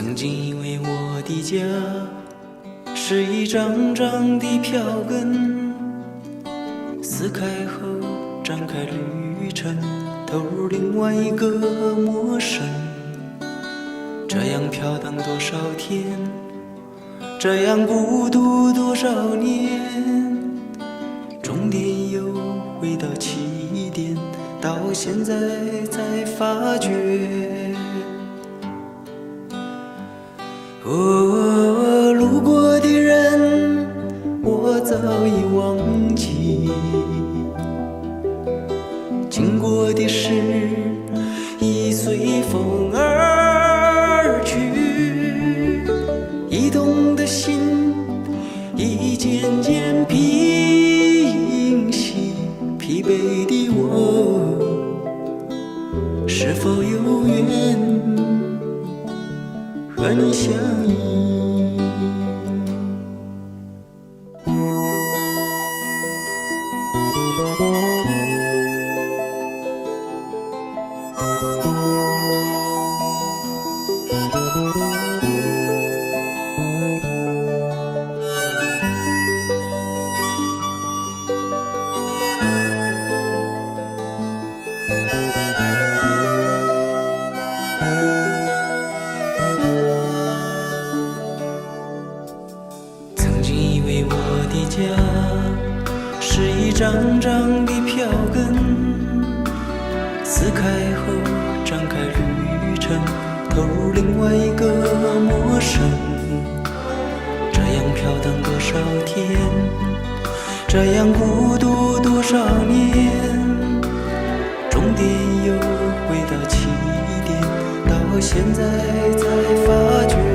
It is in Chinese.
曾经以为我的家是一张张的票根，撕开后展开旅程，投入另外一个陌生。这样飘荡多少天，这样孤独多少年，终点又回到起点，到现在才发觉。哦，路过的人我早已忘记，经过的事已随风而去，移动的心已渐渐平息，疲惫的我是否有缘和你相依？曾经以为我的家是一张张的票根，撕开后展开旅程，投入另外一个陌生。这样飘荡多少天，这样孤独多少年，终点又回到起点，到现在才发觉。